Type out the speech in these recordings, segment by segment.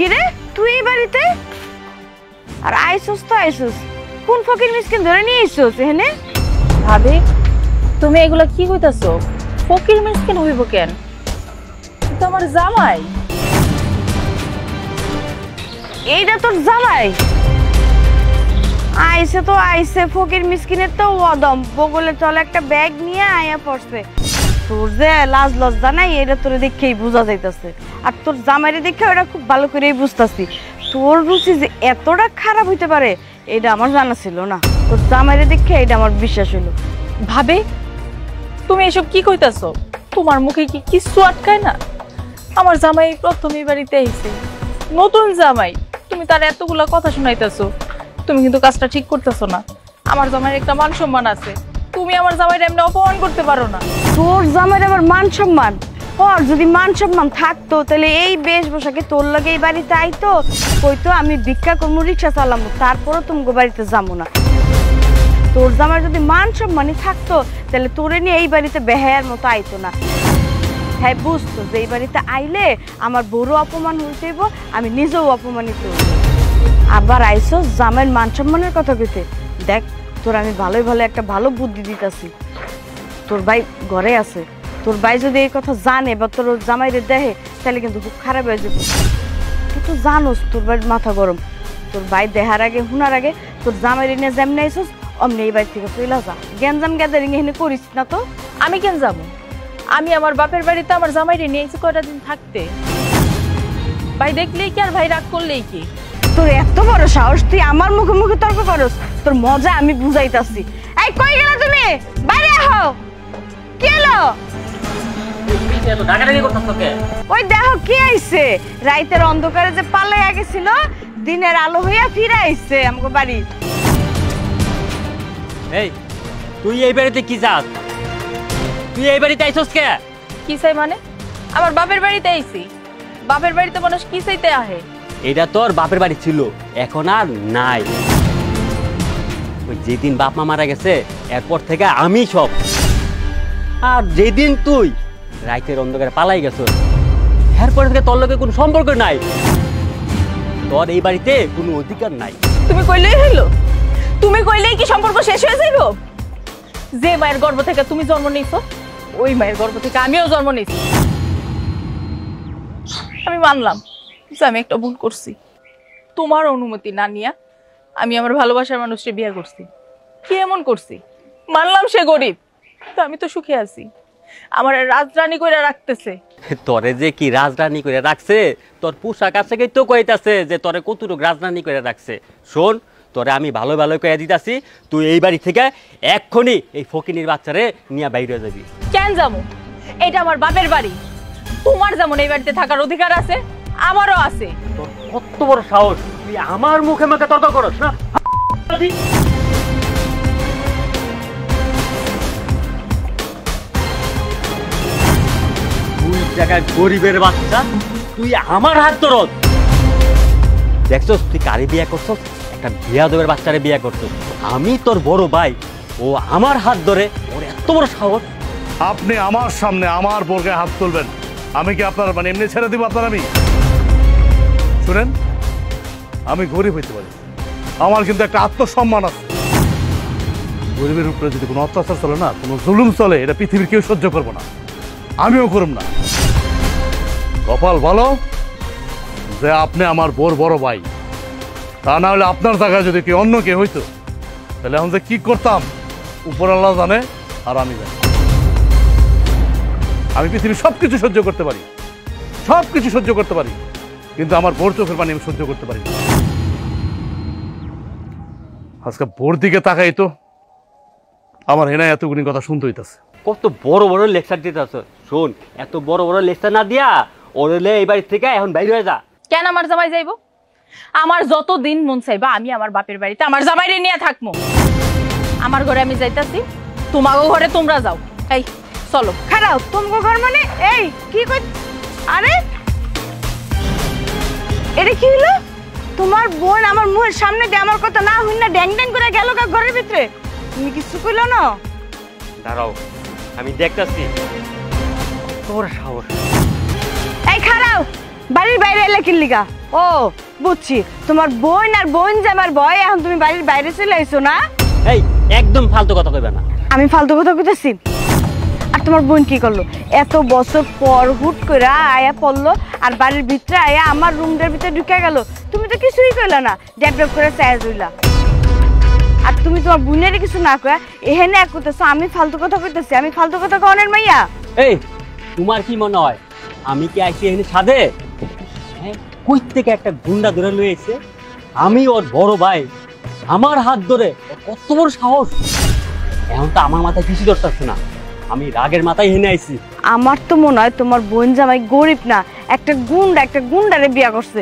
কিরে তুই এই বাড়িতে? আর আইসুস তো আইসুস, কোন ফকির মিসকিন ধরে নিয়ে আইসুস এখানে? ভাবি তুমি এগুলা কি কইতাছো? ফকির মিসকিন হইব কেন? তো আমার জামাই। এইটা তোর জামাই? আইসে তো আইসে, ফকির মিসকিনের তো ওদম বগলে চলে একটা ব্যাগ নিয়ে আয়া পড়ছে। তোর যে লাজ লজ্জা নাই এটা তোর দেখেই বোঝা যাইতাছে, আর তোর জামাইরে দেখে ওটা খুব ভালো করেই বুঝতাছি। তোর রুচি যে এতটা খারাপ হইতে পারে এটা আমার জানা ছিল না। তোর জামাইরে দেখে এটা আমার বিশ্বাস হইলো। ভাবি তুমি এসব কি কইতাছো? তোমার মুখে কি কিছু আটকায় না? আমার জামাই প্রথমই বাড়িতে আইছে, নতুন জামাই, তুমি তার এতগুলা কথা শুনাইতেছো। তুমি কিন্তু কাজটা ঠিক করতেছো না। আমার জামাইয়ের একটা মান সম্মান আছে, তুমি আমার জামাইয়ের এমনি অপমান করতে পারো না। তোর জামাইয়ের আবার মান সম্মান? ওর যদি মান সম্মান থাকতো তাহলে এই বেশভূষাকে তোর লাগে এই বাড়িতে আইতো, কইতো আমি ভিক্ষা করবো, রিক্সা চালাবো, তারপরও তুমি বাড়িতে যাবো না। তোর জামাইয়ের যদি মান সম্মানই থাকতো তাহলে তোরে নিয়ে এই বাড়িতে বেহায়ার মতো আইতো না। হ্যাঁ বুঝতো যে এই বাড়িতে আইলে আমার বড় অপমান হইতেইব, আমি নিজেও অপমানিত হইব। আবার আইসো জামাইয়ের মান সম্মানের কথা কইতে। দেখ তোর আমি ভালোই ভালো একটা ভালো বুদ্ধি দিতেছি। তোর ভাই ঘরে আছে, তোর ভাই যদি এই কথা জানে বা তোর জামাইরে দেখে তাহলে কিন্তু খুব খারাপ হয়ে যাবে। তুই তো জানোস তোর ভাইয়ের মাথা গরম। তোর ভাই দেখার আগে হুনার আগে তোর জামাইরে নিয়ে যেমনি আইসোস অমনি এই বাড়ি থেকে চলে যা। গ্যাঞ্জাম গ্যাদারিং এখানে করিস না তো। আমি কেন যাবো? আমি আমার বাপের বাড়িতে আমার জামাইরে নিয়ে এসে কয়টা দিন থাকতে। ভাই দেখলেই কি আর ভাই রাগ করলেই কি? তোর এত বড় সাহস, তুই আমার মুখে মুখে তর্ক করস? তোর মজা আমি বুঝাইতাছি। এই কই গেলা তুমি? বাইরে আহো। কি হলো? ওই দেখো কি আইছে, রাইতের অন্ধকারে যে পালাইয়া গেছিল দিনের আলো হইয়া ফিরে আইছে আমগো বাড়ি। এই তুই এই বাড়িতে কি যাস? তুই এই বাড়িতে আইছস কে? কি চাই মানে? আমার বাপের বাড়িতে আইছি। বাপের বাড়িতে মানুষ কি চাইতে আহে? এটা তোর বাপের বাড়ি ছিল, এখন আর নাই। ওই যেদিন বাপ মা মারা গেছে এরপর থেকে আমি সব। আর যেদিন তুই রাইতের অন্ধকারে পালাই গেছ এরপর থেকে তোর লগে কোনো সম্পর্ক নাই। তোর এই বাড়িতে কোনো অধিকার নাই। তুমি কইলেই হইলো? তুমি কইলেই কি সম্পর্ক শেষ হয়ে যাইব? যে মায়ের গর্ভ থেকে তুমি জন্ম নিয়েছো ওই মায়ের গর্ভ থেকে আমিও জন্ম নিয়েছি। আমি মানলাম যে আমি একটা ভুল করছি। তোমার অনুমতি না নিয়া আমি আমার ভালোবাসার মানুষকে বিয়ে করছি। কি এমন করছি? মানলাম সে গরিব, তো আমি তো সুখে আছি। আমার রাজরানী কইরা রাখতেছে। তোরে যে কি রাজরানী করে রাখছে, তোর পোশাক আছে তো কইতাছে যে তোরে কতটুক রাজরানী করে রাখছে। শোন, তোরে আমি ভালো ভালো কয়ে দিতাছি, তুই এই বাড়ি থেকে এক্ষুনি এই ফকিনীর বাচ্চারে নিয়ে বাইরে যাবি। কেন যাবো? এটা আমার বাপের বাড়ি। তোমার যেমন এই বাড়িতে থাকার অধিকার আছে, আমারও আছে। তোর কত বড় সাহস, তুই আমার মুখে মুখে তর্ক করস না? তুই জায়গায় গরিবের বাচ্চা, তুই আমার হাত ধরত। দেখছস তুই কারে বিয়ে করছস? একটা বিয়াদবের বাচ্চারে বিয়ে করছস। আমি তোর বড় ভাই, ও আমার হাত ধরে, ওর এত বড় সাহস। আপনি আমার সামনে আমার বোরকে হাত তুলবেন? আমি কি আপনার মানে এমনি ছেড়ে দিব আপনার? আমি শুনেন, আমি গরিব হইতে পারি, আমার কিন্তু একটা আত্মসম্মান আছে। গরিবের উপরে যদি কোনো অত্যাচার চলে না, কোনো জুলুম চলে, এটা পৃথিবীর কেউ সহ্য করবো না, আমিও করব না। কপাল ভালো যে আপনি আমার বড় ভাই, তা না হলে আপনার জায়গায় যদি কেউ অন্য কেউ হইতো তাহলে এখন যে কি করতাম উপর আল্লাহ জানে আর আমি জানি। আমি পৃথিবীর সবকিছু সহ্য করতে পারি, সবকিছু সহ্য করতে পারি, কিন্তু আমার বোর চোখের পানি আমি সহ্য করতে পারি না। আজকে বোর দিকে তাকাই তো আমার হেনায় এতগুলি কথা শুনতে হইতেছে। কত বড় বড় লেকচার দিতেছ। শোন, এত বড় বড় লেকচার না দিয়া ওরলে এই বাড়ি থেকে এখন বাইরে হয়ে যা। কেন আমার জামাই যাইবো? আমার যত দিন মন চাইবা আমি আমার বাপের বাড়িতে আমার জামাইরে নিয়ে থাকবো। আমার ঘরে আমি যাইতাছি, তোমাগো ঘরে তোমরা যাও। এই চলো। খারাপ তোমাগো ঘর মানে? এই কি কই? আরে এটা কি হলো? তোমার বোন আমার মুখের সামনে দিয়ে আমার কথা না হইনা ড্যাং ড্যাং করে গেল ঘরের ভিতরে, তুমি কিছু কইলো না? দাঁড়াও, আমি দেখতাছি। তোর সাহস। এই খারাপ, বাড়ির বাইরে এলে কি লিগা? ও বুঝছি, তোমার বোন আর বোন জামার ভয় এখন তুমি বাড়ির বাইরে চলে আইছো না? এই একদম ফালতু কথা কইবে না। আমি ফালতু কথা কইতেছি? আর তোমার বোন কি করলো? এত বছর পর হুট করে আয়া পড়লো আর বাড়ির ভিতরে আয়া আমার রুমটার ভিতরে ঢুকে গেল। তুমি তো কিছুই কইলা না, ড্যাব ড্যাব করে চায় রইলা। আর তুমি তোমার বোনের কিছু না কয়া এখানে এক করতেছো, আমি ফালতু কথা কইতেছি? আমি ফালতু কথা কনের মাইয়া? এই তোমার কি মনে হয় আমি কি আইছি এখানে সাধে? হ্যাঁ, কই থেকে একটা গুন্ডা ধরে লয়ে এসে আমি ওর বড় ভাই, আমার হাত ধরে ওর কত বড় সাহস! এখন তো আমার মাথায় কিছু ধরতেছে না, আমি রাগের মাথায় হেনে আইছি। আমার তো মনে হয় তোমার বোন জামাই গরিব না, একটা গুন্ডারে বিয়া করছে।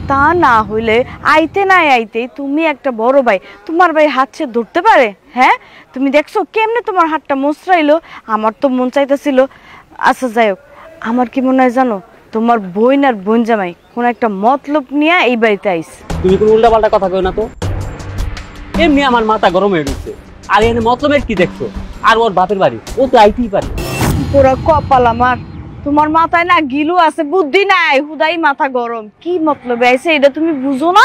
তা না হইলে আইতে না আইতে তুমি একটা বড় ভাই, তোমার ভাই হাত সে ধরতে পারে? হ্যাঁ, তুমি দেখছো কেমনে তোমার হাতটা মোচড়াইলো? আমার তো মন চাইতেছিল। আচ্ছা যাই হোক, আমার কি মনে হয় জানো, তোমার বোন আর বোন জামাই কোন একটা মতলব নিয়ে এই বাড়িতে আইস। তুমি কোনো উল্টা পাল্টা কথা কই না তো। এমনি আমার মাথা গরম হয়ে গেছে। আর এখানে মতলবের কি দেখছো? আর ওর বাপের বাড়ি, ও তো আইতেই পারে। পুরা কপাল আমার, তোমার মাথায় না গিলু আছে, বুদ্ধি নাই, হুদাই মাথা গরম। কি মতলবে আইছে এটা তুমি বুঝো না?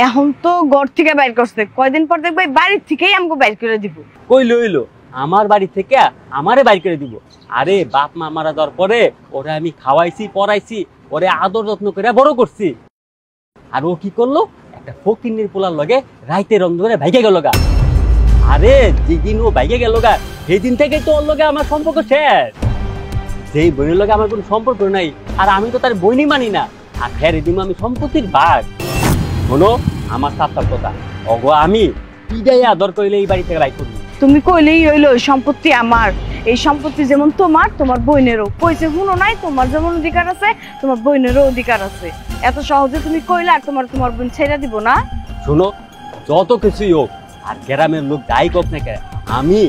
এখন তো ঘর থেকে বাইর করছে, কয়দিন পর দেখবে বাড়ির থেকেই আমাকে বাইর করে দিব। কই লইলো আমার বাড়ি থেকে আমারে বাইর করে দিব? আরে বাপ মা মারা যাওয়ার পরে ওরা আমি খাওয়াইছি, পড়াইছি, ওরে আদর যত্ন করে বড় করছি। আর ও কি করলো? একটা ফকিন্নির পোলার লগে রাইতে রং ধরে ভাইগে গেল গা। আরে যেদিন ও ভাইগে গেল গা সেই দিন থেকেই তো ওর লগে আমার সম্পর্ক শেষ। যেই বোনের লগে আমার কোনো সম্পর্ক নাই, আর আমি তো তার বইনি মানি না। আর ফের এদিন আমি সম্পত্তির ভাগ। শোনো আমার সাফ কথা, অগো আমি পিডাই আদর কইলে এই বাড়ি থেকে বাইক করবি। তুমি কইলেই হইলো এই সম্পত্তি আমার। এই সম্পত্তি যেমন তোমার, তোমার বোনেরও। কইছে শুনো নাই, তোমার যেমন অধিকার আছে তোমার বোনেরও অধিকার আছে। এত সহজে তুমি কইলা আর তোমার বোন ছেড়ে দিব না? শোনো, যত কিছুই হোক আর গ্রামের লোক যাই হোক না কেন, আমি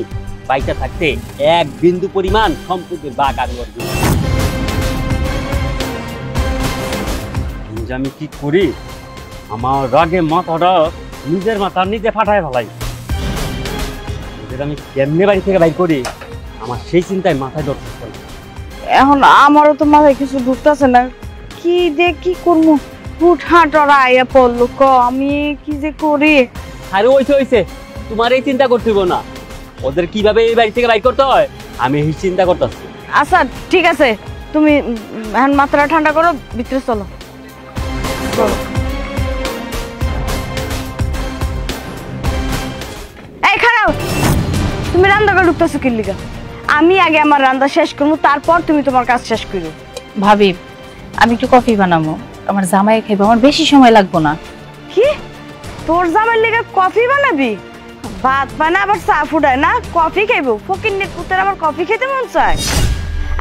বাইটা থাকতে এক বিন্দু পরিমাণ সম্পত্তির ভাগ আমি করব। আমি কি করি, আমার রাগে মাথাটা নিজের মাথা নিজে ফাটায় ফেলাই। আমি কেমনে বাড়ি থেকে বাইর করি আমার সেই চিন্তায় মাথায় ধরতেছে। এখন আমারও তো মাথায় কিছু ঢুকতেছে না, কি দিয়ে কি করবো। হুট হাট ওরা আইয়া পড়লো, আমি কি যে করি। আরে হইছে, তোমার এই চিন্তা করতে হইব না। ওদের কিভাবে এই বাড়ি থেকে বাইর করতে হয় আমি এই চিন্তা করতেছি। আচ্ছা ঠিক আছে, তুমি এখন মাথাটা ঠান্ডা করো, ভিতরে চলো। এই খারাপ, তুমি রান্না করে ঢুকতেছো কি লিগা? আমি আগে আমার রান্না শেষ করবো, তারপর তুমি তোমার কাজ শেষ করো। ভাবি, আমি একটু কফি বানাবো, আমার জামাই খাইবো, আমার বেশি সময় লাগবো না। কি তোর জামাইয়ের লিগা কফি বানাবি? ভাত বানা আবার চা ফুটায় না, কফি খাইবো? ফকিন্নির পুতের আবার কফি খেতে মন চায়?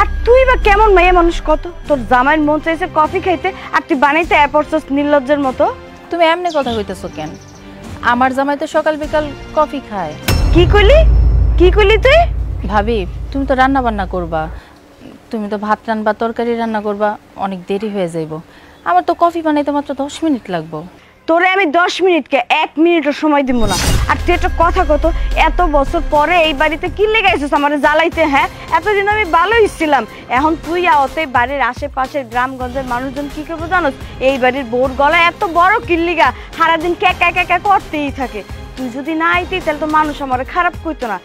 আর তুই বা কেমন মেয়ে মানুষ কত, তোর জামাইয়ের মন চাইছে কফি খাইতে আর তুই বানাইতে পড়ছস নির্লজ্জের মতো। তুমি এমনি কথা কইতেছো কেন? আমার জামাই তো সকাল বিকাল কফি খায়। কি কইলি তুই? ভাবি, তুমি তো রান্না বান্না করবা, তুমি তো ভাত রান্না তরকারি রান্না করবা, অনেক দেরি হয়ে যাইব। আমার তো কফি বানাইতে মাত্র 10 মিনিট লাগবো। তোরে আমি 10 মিনিটকে 1 মিনিটও সময় দিব না। আর তুই একটা কথা কত, এত বছর পরে এই বাড়িতে কি লেগে আইছিস আমার জ্বালাইতে? হ্যাঁ, এতদিন আমি ভালোই ছিলাম, এখন তুই আওতে বাড়ির আশেপাশের গ্রামগঞ্জের মানুষজন কি করবো জানোস? এই বাড়ির বোর গলা এত বড় কিল্লিগা সারাদিন ক্যাকা করতেই থাকে। তুই যদি না আইতি তাহলে তো মানুষ আমার খারাপ কইতো না।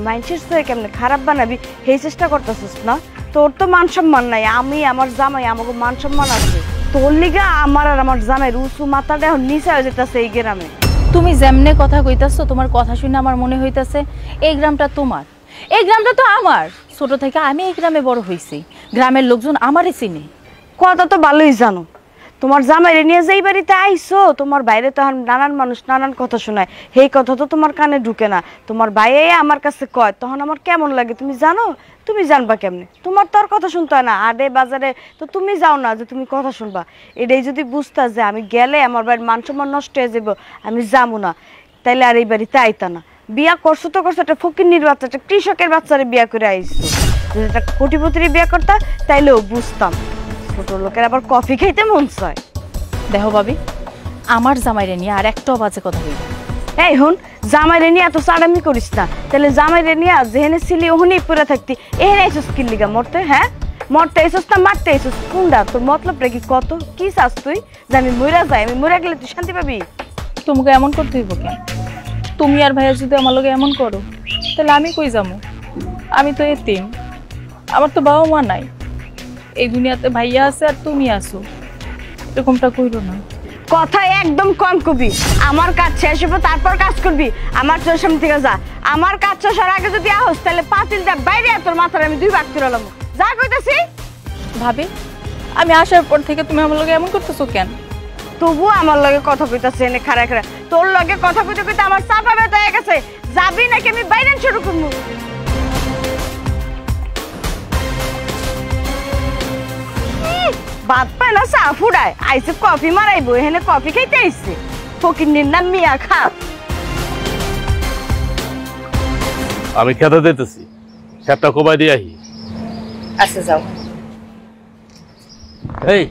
মানুষের তো কেমনে খারাপ বানাবি সেই চেষ্টা করতেছিস না? তোর তো মান সম্মান নাই, আমি আমার জামাই আমাকে মান সম্মান আছে। তোর লিগা আমার আর আমার জামাইয়ের উঁচু মাথাটা এখন নিচে হয়ে যেতেছে এই গ্রামে। তুমি যেমনে কথা কইতাছো, তোমার কথা শুনে আমার মনে হইতাছে এই গ্রামটা তোমার, এই গ্রামটা তো আমার। ছোট থেকে আমি এই গ্রামে বড় হইছি, গ্রামের লোকজন আমারই চিনে। কথা তো ভালোই জানো, তোমার জামাইরে নিয়ে যে এই বাড়িতে আইসো, তোমার বাইরে তো নানান মানুষ নানান কথা শোনায়, সেই কথা তো তোমার কানে ঢুকে না। তোমার বাইরে আমার কাছে কয়, তখন আমার কেমন লাগে তুমি জানো? তুমি জানবা কেমনে? তোমার তো আর কথা শুনতে হয় না, আডে বাজারে তো তুমি যাও না যে তুমি কথা শুনবা। এটাই যদি বুঝতা যে আমি গেলে আমার বাড়ির মান সম্মান নষ্ট হয়ে যাবো, আমি যাবো না, তাইলে আর এই বাড়িতে আইতা না। বিয়া করছো তো করছো, একটা ফকিন্নির বাচ্চা, একটা কৃষকের বাচ্চারে বিয়া করে আইসো। যদি একটা কোটিপতির বিয়া করতা তাইলেও বুঝতাম। ছোট লোকের আবার কফি খাইতে মন চায়। দেখো ভাবি, আমার জামাইরে নিয়ে আর একটাও বাজে কথা হইল। এই হন, জামাইরে নিয়ে এত চাড়ামি করিস না। তাহলে জামাইরে নিয়ে যেখানে ছিলি ওখানেই পড়ে থাকতি, এখানে আইসস কি লিগা মরতে? হ্যাঁ, মরতে আইসস না মারতে আইসস কোনটা তোর মতলবটা কি কত কি চাস তুই যে আমি মইরা যাই আমি মইরা গেলে তুই শান্তি পাবি তোমাকে এমন করতে হইব কেন? তুমি আর ভাইয়া যদি আমার লগে এমন করো তাহলে আমি কই যাবো? আমি তো এতিম, আমার তো বাবা মা নাই। এই দুনিয়াতে ভাইয়া আছে আর তুমি আছো, এরকমটা কইরো না। কথা একদম কম কবি। আমার কাজ শেষ হবে তারপর কাজ করবি। আমার তোর সামনে থেকে যা। আমার কাজ শেষের আগে যদি আহস তাহলে পাতিলটা বাইরে তোর মাথার আমি 2 ভাগ করে লাম। যা কইতাছি। ভাবি, আমি আসার পর থেকে তুমি আমার লগে এমন করতেছো কেন? তবু আমার লগে কথা কইতাছে এনে খাড়া খাড়া। তোর লগে কথা কইতে কইতে আমার চাপা ব্যথা হয়ে গেছে। যাবি নাকি আমি বাইরে শুরু করবো? বাদ পায় না চা ফুড়ায় আইসে কফি মারাইবো এখানে কফি খাইতে আইসে ফকিন্নির নাম মিয়া খা। আমি খেতে দিতেছি, খেতটা কোবাই দিয়ে আহি। আচ্ছা যাও। এই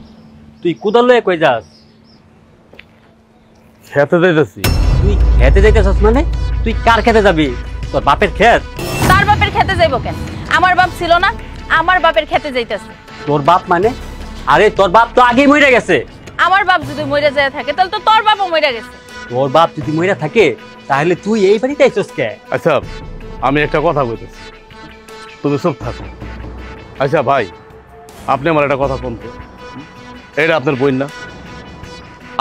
তুই কোদাল লয়ে কই যাস? খেতে দিতেছি। তুই খেতে যাইতেছস মানে? তুই কার খেতে যাবি? তোর বাপের ক্ষেত? তার বাপের খেতে যাইবো কেন? আমার বাপ ছিল না, আমার বাপের খেতে যাইতেছে। তোর বাপ মানে? আরে তোর বাপ তো আগেই মরে গেছে। আমার বাপ যদি মরে যায় থাকে তাহলে তো তোর বাপও মরে গেছে। তোর বাপ যদি মরে থাকে তাহলে তুই এই বাড়িতে আইছস কে? আচ্ছা আমি একটা কথা বলতেছি, তুমি চুপ থাকো। আচ্ছা ভাই, আপনি আমার একটা কথা বলতে, এটা আপনার বোন না?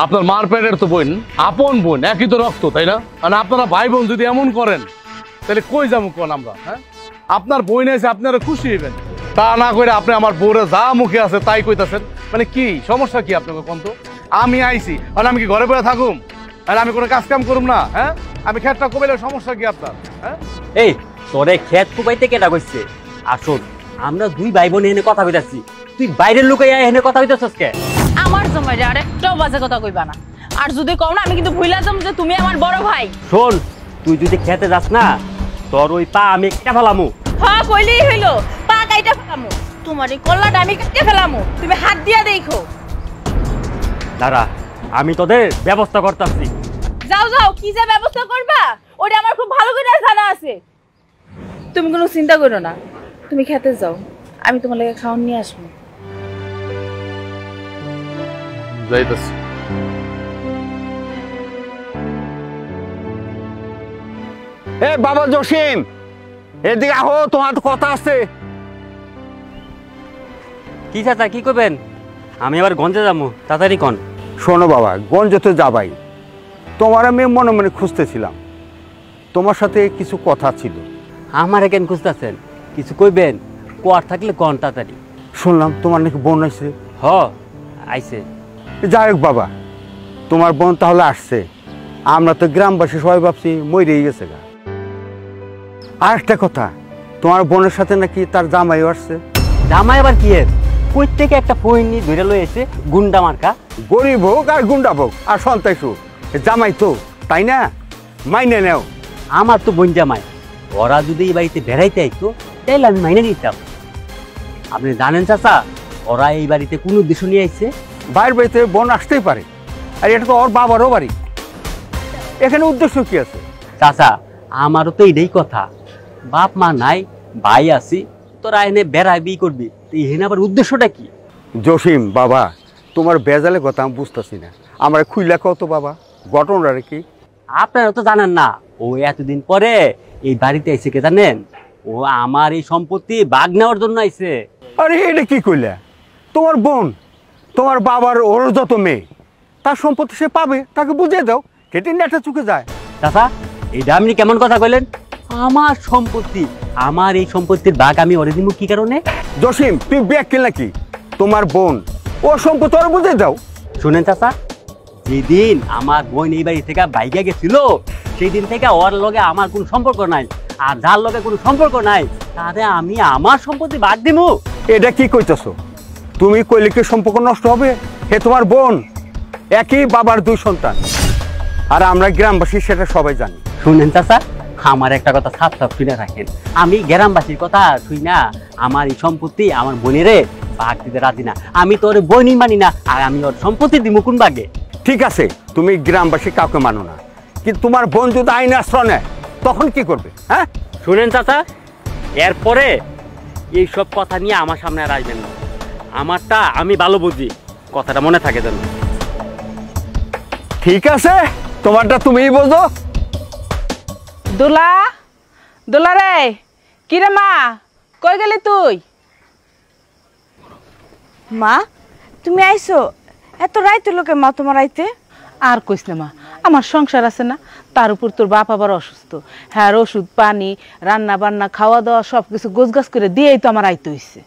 আপনার মার পেটের তো বোন, আপন বোন, একই তো রক্ত, তাই না? মানে আপনারা ভাই বোন যদি এমন করেন তাহলে কই যাবো কোন আমরা? হ্যাঁ, আপনার বোন এসে আপনারা খুশি হইবেন, তা না করে আপনি আমার বউরে যা মুখে আছে তাই কইতাছেন। মানে কি সমস্যা কি আপনাকে কোন? তো আমি আইছি আর আমি কি ঘরে বসে থাকুম আর আমি কোনো কাজ কাম করুম না? হ্যাঁ, আমি খেতটা কমাইলে সমস্যা কি আপনার? হ্যাঁ, এই তোরে ক্ষেত কুবাইতে কেটা কইছে? আসুন আমরা 2 ভাই বোন এনে কথা কইতাছি, তুই বাইরের লোকে এনে কথা কইতাছস কে? আমার জমাইরে আরেকটাও বাজে কথা কইবা না। আর যদি কও না আমি কিন্তু ভুইলা যাম যে তুমি আমার বড় ভাই। শোন, তুই যদি খেতে যাস না তোর ওই পা আমি কেটে ফেলামু। হ্যাঁ কইলেই হইলো, পা কাইটা ফেলামু। তোমার এই কল্লাটা আমি কেটে ফেলামু, তুমি হাত দিয়া দেখো। দাঁড়া, আমি তোদের ব্যবস্থা করতেছি। যাও যাও, কি যে ব্যবস্থা করবা ওটা আমার খুব ভালো করে জানা আছে। তুমি কোনো চিন্তা করো না, তুমি খেতে যাও, আমি তোমার লাগে খাওয়ান নিয়ে আসবো। যাইতেছি। এ বাবা জসিম, এদিকে আহো, তোমার তো কথা আছে। কি চাচা কি করবেন? আমি আবার গঞ্জে যাবো, তাড়াতাড়ি কন। শোনো বাবা, গঞ্জ তো যাবাই, তোমার আমি মনে মনে খুঁজতেছিলাম, তোমার সাথে কিছু কথা ছিল। আমার কেন খুঁজতেছেন? কিছু কইবেন? কোয়ার থাকলে কন তাড়াতাড়ি। শুনলাম তোমার নাকি বোন আসছে। হ আইছে। যাই হোক বাবা, তোমার বোন তাহলে আসছে, আমরা তো গ্রামবাসী সবাই ভাবছি মরেই গেছে গা। আর একটা কথা, তোমার বোনের সাথে নাকি তার জামাইও আসছে। জামাই আবার কি এর? কই থেকে একটা ফইনি ধরে লয়ে এসে গুন্ডা মার্কা। গরিব হোক আর গুন্ডা হোক আর সন্তাই হোক, জামাই তো, তাই না? মাইনে নেও। আমার তো বোন জামাই, ওরা যদি এই বাড়িতে বেড়াইতে আইতো তাইলে আমি মাইনে নিতাম। আপনি জানেন চাচা, ওরা এই বাড়িতে কোন উদ্দেশ্য নিয়ে আইছে? বাইরের বাড়িতে বোন আসতেই পারে, আর এটা তো ওর বাবারও বাড়ি, এখানে উদ্দেশ্য কি আছে? চাচা আমারও তো এইটাই কথা, বাপ মা নাই, ভাই আছি, তোরা এনে বেড়াবি করবি, এখানে আবার উদ্দেশ্যটা কি? জসিম বাবা, তোমার বেজালে কথা আমি বুঝতেছি না, আমার খুইলা কত বাবা, ঘটনাটা কি? আপনারা তো জানেন না, ও এতদিন পরে এই বাড়িতে আইছে কে জানেন? ও আমার এই সম্পত্তি ভাগ নেওয়ার জন্য আইছে। আরে এটা কি কইলা? তোমার বোন, তোমার বাবার ওর যত মেয়ে, তার সম্পত্তি সে পাবে, তাকে বুঝিয়ে দাও, কেটে নেটা চুকে যায়। চাচা এইটা আপনি কেমন কথা কইলেন? আমার সম্পত্তি, আমার এই সম্পত্তির ভাগ আমি ওরে দিব কি কারণে? জসিম তুমি ব্যাক নাকি? তোমার বোন ও সম্পত্তি ওর বুঝিয়ে দাও। শুনেন চাচা, যেদিন আমার বোন এই বাড়ি থেকে বাইকে গেছিল সেই দিন থেকে ওর লগে আমার কোনো সম্পর্ক নাই, আর যার লগে কোনো সম্পর্ক নাই তাতে আমি আমার সম্পত্তি ভাগ দিব। এটা কি কইতেছো? তুমি কইলে কি সম্পর্ক নষ্ট হবে? হে তোমার বোন, একই বাবার 2 সন্তান, আর আমরা গ্রামবাসী সেটা সবাই জানি। শুনেন চাচা, আমার একটা কথা সাপ সাপ শুনে রাখেন, আমি গ্রামবাসীর কথা শুই না, আমার এই সম্পত্তি আমার বোনেরে ভাগ দিতে রাজি না, আমি তো ওর বোনই মানি না, আর আমি ওর সম্পত্তি দিব কোন ভাগে? ঠিক আছে, তুমি গ্রামবাসী কাউকে মানো না, কিন্তু তোমার বোন যদি আইন আশ্রয় নেয় তখন কি করবে? হ্যাঁ শুনেন চাচা, এরপরে এই সব কথা নিয়ে আমার সামনে আর আসবেন না। আমারটা আমি ভালো বুঝি, কথাটা মনে থাকে যেন। ঠিক আছে, তোমারটা তুমিই বোঝো। দোলা, দোলা রে, কি রে মা, কই গেলি তুই? মা তুমি আইছো? এত রাইতে লোকে মা তোমার আইতে? আর কইস না মা, আমার সংসার আছে না, তার উপর তোর বাপ আবার অসুস্থ। হ্যাঁ, ওষুধ পানি রান্না বান্না খাওয়া দাওয়া সবকিছু গোছগাছ করে দিয়েই তো আমার আইতে হইছে।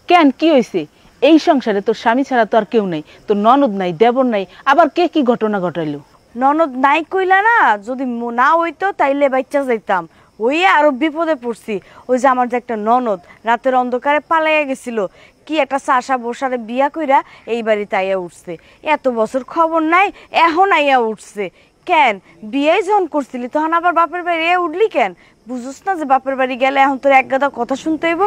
কেন, কি হইছে? এই সংসারে তোর স্বামী ছাড়া তো আর কেউ নাই, তোর ননদ নাই, দেবর নাই, আবার কে কি ঘটনা ঘটাইলো? ননদ নাই কইলা না, যদি না হইতো তাইলে বাচ্চা যাইতাম। ওই আরো বিপদে পড়ছি। ওই যে আমার যে একটা ননদ রাতের অন্ধকারে পালাইয়া গেছিল, কি একটা চাষা বসারে বিয়া কইরা এই বাড়িতে আইয়া উঠছে। এত বছর খবর নাই, এখন আইয়া উঠছে। কেন বিয়ে যখন করছিলি তখন আবার বাপের বাড়ি উঠলি কেন? বুঝুস না যে বাপের বাড়ি গেলে এখন তোর এক গাদা কথা শুনতে হইব?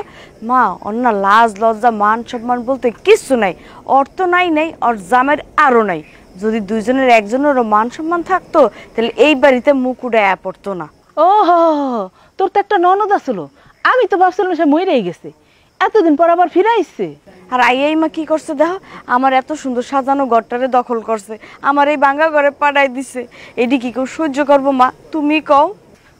মা অন্য লাজ লজ্জা মান সম্মান বলতে কিচ্ছু নাই। অর্থ নাই নাই, ওর জামের আরো নাই। যদি দুইজনের একজনেরও মান সম্মান থাকতো তাহলে এই বাড়িতে মুখ উড়াইয়া পড়তো না। ও হো, তোর তো একটা ননদ আসলো, আমি তো ভাবছিলাম সে মরেই গেছে, এতদিন পর আবার ফিরে আইছে। আর আইয়াই মা কি করছে দেখো, আমার এত সুন্দর সাজানো ঘরটারে দখল করছে, আমার এই ভাঙা ঘরে পাঠাই দিছে। এটি কি কেউ সহ্য করবো মা? তুমি কও।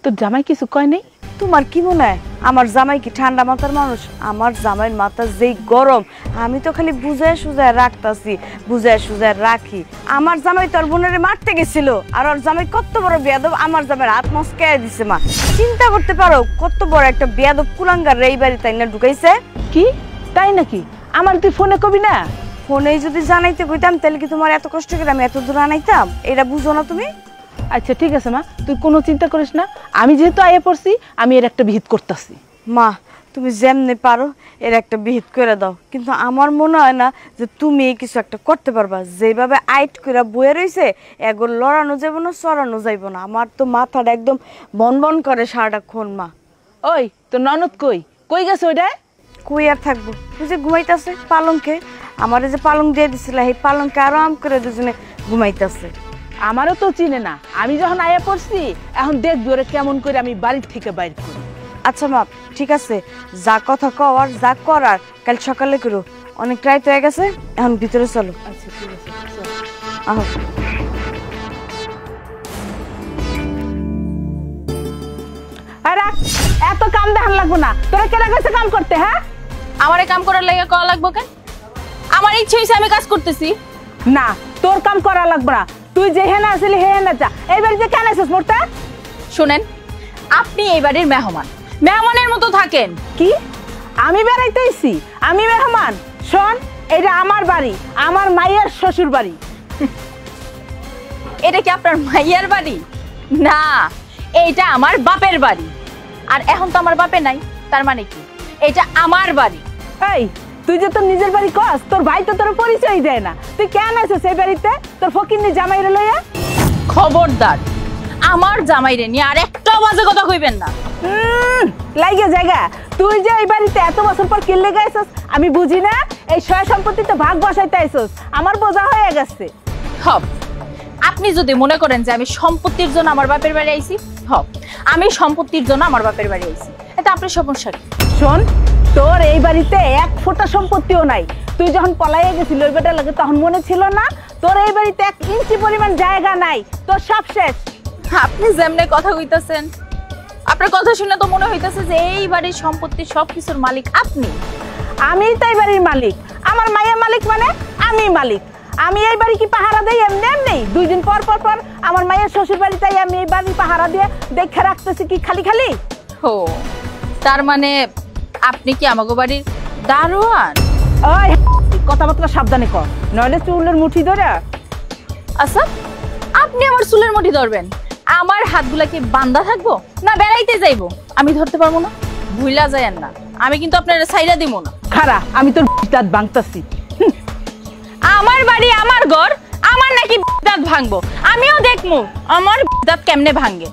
তোর জামাই কিছু কয় নাই? তোমার কি মনে হয় আমার জামাই কি ঠান্ডা মাথার মানুষ? আমার জামাইয়ের মাথা যেই গরম, আমি তো খালি বুঝায় সুজায় রাখতাছি, বুঝায় সুজায় রাখি। আমার জামাই তোর বোনের মারতে গেছিল, আর ওর জামাই কত বড় বেয়াদব, আমার জামাইয়ের হাত মস্কায় দিছে। মা চিন্তা করতে পারো কত বড় একটা বেয়াদব কুলাঙ্গার এই বাড়ি তাই না ঢুকাইছে। কি তাই নাকি? আমার তুই ফোনে কবি না? ফোনেই যদি জানাইতে কইতাম তাহলে কি তোমার এত কষ্ট করে আমি এত দূর আনাইতাম? এটা বুঝো না তুমি? আচ্ছা ঠিক আছে মা, তুই কোনো চিন্তা করিস না, আমি যেহেতু আইয়া পড়ছি আমি এর একটা বিহিত করতেছি। মা তুমি যেমনি পারো এর একটা বিহিত করে দাও, কিন্তু আমার মনে হয় না যে তুমি এই কিছু একটা করতে পারবা। যেভাবে আইট করে বয়ে রয়েছে এগুলো লড়ানো যাবো না, চড়ানো যাইব না। আমার তো মাথাটা একদম বন বন করে সারাটাক্ষণ। মা ওই তোর ননদ কই কই গেছে? ওইটা কই আর থাকবো, তুই যে ঘুমাইতেছে পালঙ্কে। আমার যে পালং দিয়ে দিছিল এই পালঙ্কে আরাম করে দুজনে ঘুমাইতেছে। আমারও তো চিনে না, আমি যখন আয়া পড়ছি এখন দেখবি ওরে কেমন করে আমি বাড়ির থেকে বাইর করি। আচ্ছা মা ঠিক আছে, যা কথা কওয়ার যা করার কাল সকালে করো, অনেক রাত হয়ে গেছে, এখন ভিতরে চলো। আচ্ছা ঠিক আছে, আহ আরে এত কাম দেখান লাগবো না, তোরা কেনা গেছে কাম করতে? হ্যাঁ, আমারে কাম করার লাগে করা লাগবো কেন? আমার ইচ্ছে হইছে আমি কাজ করতেছি। না তোর কাম করা লাগবে না, তুই যেখানে আসলি হেনে যা। এই বাড়িতে কেন আসিস মোরটা? শুনেন, আপনি এই বাড়ির মেহমান, মেহমানের মতো থাকেন। কি আমি বেড়াইতেছি? আমি মেহমান? শোন, এটা আমার বাড়ি, আমার মায়ের শ্বশুর বাড়ি। এটা কি আপনার মাইয়ার বাড়ি? না, এইটা আমার বাপের বাড়ি। আর এখন তো আমার বাপে নাই, তার মানে কি এটা আমার বাড়ি। এই তুই যে তোর নিজের বাড়ি কস, তোর ভাই তো তোর পরিচয় দেয় না, তুই কেন আছিস এই বাড়িতে তোর ফকিন্নি জামাইরে লইয়া? খবরদার, আমার জামাইরে নিয়ে আর একটা বাজে কথা কইবেন না। লাগে জায়গা, তুই যে এই বাড়িতে এত বছর পর কিনলে গাইছস আমি বুঝি না? এই সয় সম্পত্তিতে ভাগ বসাইতে আইছস, আমার বোঝা হয়ে গেছে। হব, আপনি যদি মনে করেন যে আমি সম্পত্তির জন্য আমার বাপের বাড়ি আইছি, হব আমি সম্পত্তির জন্য আমার বাপের বাড়ি আইছি, এটা আপনার সমস্যা কি? শোন, তোর এই বাড়িতে এক ফোঁটা সম্পত্তিও নাই। তুই যখন পলাইয়া গেছিল ওই বেটা লাগে তখন মনে ছিল না তোর এই বাড়িতে 1 ইঞ্চি পরিমাণ জায়গা নাই, তোর সব শেষ। আপনি যেমনে কথা কইতাছেন, আপনার কথা শুনে তো মনে হইতাছে যে এই বাড়ির সম্পত্তির সবকিছুর মালিক আপনি। আমি তো এই বাড়ির মালিক, আমার মায়ের মালিক মানে আমি মালিক। আমি এই বাড়ি কি পাহারা দেই এমনি এমনি? 2 দিন পর পর পর আমার মায়ের শ্বশুর বাড়িতে আমি এই বাড়ি পাহারা দিয়ে দেখে রাখতেছি কি খালি খালি? ও তার মানে আপনি কি আমাগো বাড়ির দারোয়ান? ওই কথাবার্তা সাবধানে কর, নইলে চুলের মুঠি ধরে। আচ্ছা, আপনি আমার চুলের মুঠি ধরবেন, আমার হাতগুলা কি বান্ধা থাকবো না বেড়াইতে যাইবো? আমি ধরতে পারবো না, ভুইলা যায়েন না, আমি কিন্তু আপনার ছাইরা দিব না। খারা, আমি তোর দাঁত ভাঙতাছি। আমার বাড়ি আমার ঘর, আমার নাকি দাঁত ভাঙবো, আমিও দেখবো আমার দাঁত কেমনে ভাঙে।